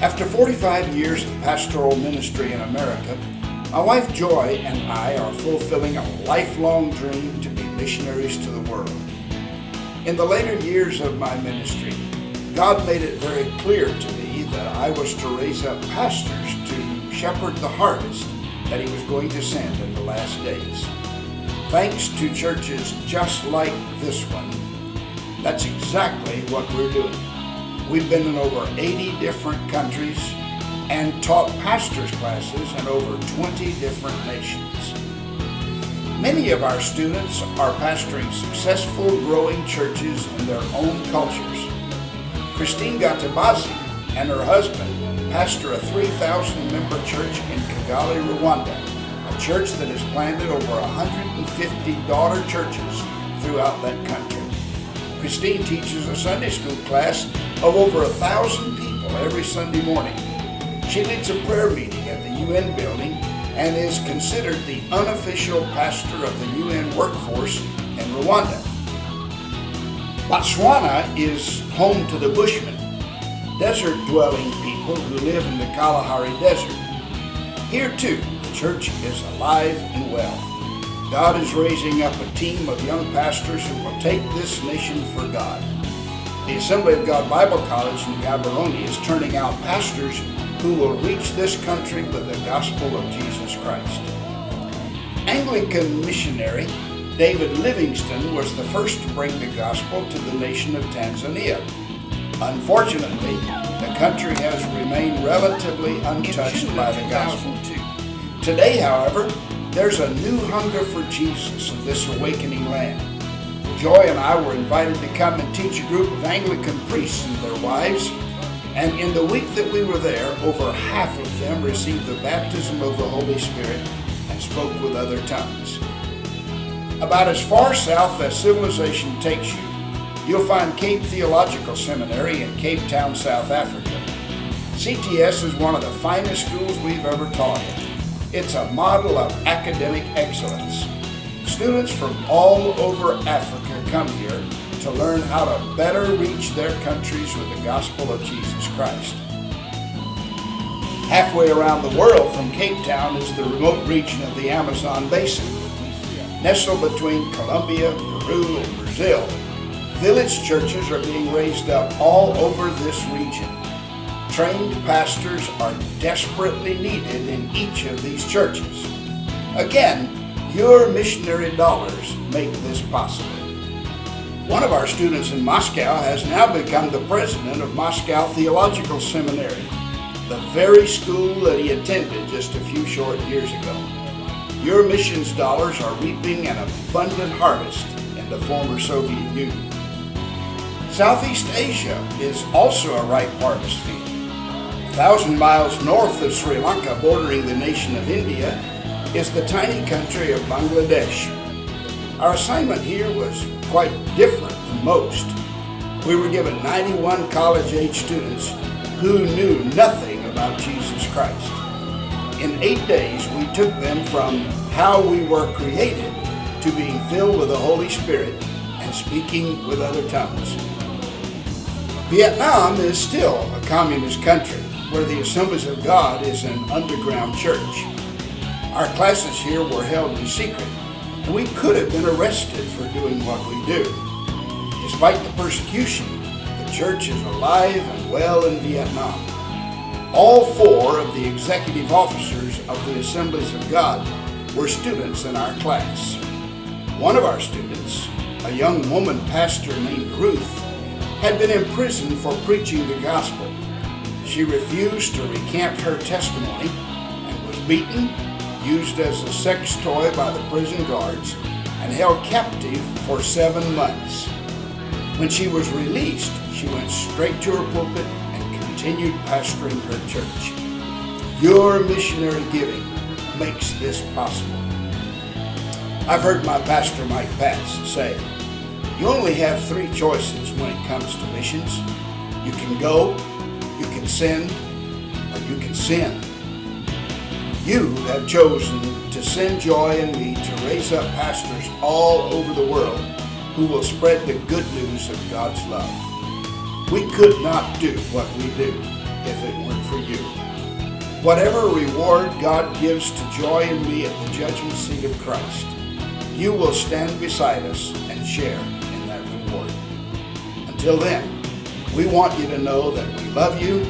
After 45 years of pastoral ministry in America, my wife Joy and I are fulfilling a lifelong dream to be missionaries to the world. In the later years of my ministry, God made it very clear to me that I was to raise up pastors to shepherd the harvest that He was going to send in the last days. Thanks to churches just like this one, that's exactly what we're doing. We've been in over 80 different countries and taught pastors' classes in over 20 different nations. Many of our students are pastoring successful, growing churches in their own cultures. Christine Gatabazi and her husband pastor a 3,000-member church in Kigali, Rwanda, a church that has planted over 150 daughter churches throughout that country. Christine teaches a Sunday school class of over 1,000 people every Sunday morning. She leads a prayer meeting at the UN building and is considered the unofficial pastor of the UN workforce in Rwanda. Botswana is home to the Bushmen, desert-dwelling people who live in the Kalahari Desert. Here too, the church is alive and well. God is raising up a team of young pastors who will take this nation for God. The Assembly of God Bible College in Gaborone is turning out pastors who will reach this country with the gospel of Jesus Christ. Anglican missionary David Livingstone was the first to bring the gospel to the nation of Tanzania. Unfortunately, the country has remained relatively untouched by the gospel. Today, however, there's a new hunger for Jesus in this awakening land. Joy and I were invited to come and teach a group of Anglican priests and their wives, and in the week that we were there, over half of them received the baptism of the Holy Spirit and spoke with other tongues. About as far south as civilization takes you, you'll find Cape Theological Seminary in Cape Town, South Africa. CTS is one of the finest schools we've ever taught in. It's a model of academic excellence. Students from all over Africa come here to learn how to better reach their countries with the gospel of Jesus Christ. Halfway around the world from Cape Town is the remote region of the Amazon basin. Nestled between Colombia, Peru, and Brazil, village churches are being raised up all over this region. Trained pastors are desperately needed in each of these churches. Again, your missionary dollars make this possible. One of our students in Moscow has now become the president of Moscow Theological Seminary, the very school that he attended just a few short years ago. Your missions dollars are reaping an abundant harvest in the former Soviet Union. Southeast Asia is also a ripe harvest field. 1,000 miles north of Sri Lanka, bordering the nation of India, is the tiny country of Bangladesh. Our assignment here was quite different than most. We were given 91 college-age students who knew nothing about Jesus Christ. In 8 days, we took them from how we were created to being filled with the Holy Spirit and speaking with other tongues. Vietnam is still a communist country where the Assemblies of God is an underground church. Our classes here were held in secret, and we could have been arrested for doing what we do. Despite the persecution, the church is alive and well in Vietnam. All 4 of the executive officers of the Assemblies of God were students in our class. One of our students, a young woman pastor named Ruth, had been imprisoned for preaching the gospel. She refused to recant her testimony and was beaten, used as a sex toy by the prison guards, and held captive for 7 months. When she was released, she went straight to her pulpit and continued pastoring her church. Your missionary giving makes this possible. I've heard my pastor Mike Patz say, you only have 3 choices when it comes to missions. You can go, you can send, or you can sin. You have chosen to send Joy and me to raise up pastors all over the world who will spread the good news of God's love. We could not do what we do if it weren't for you. Whatever reward God gives to Joy and me at the judgment seat of Christ, you will stand beside us and share in that reward. Until then, we want you to know that we love you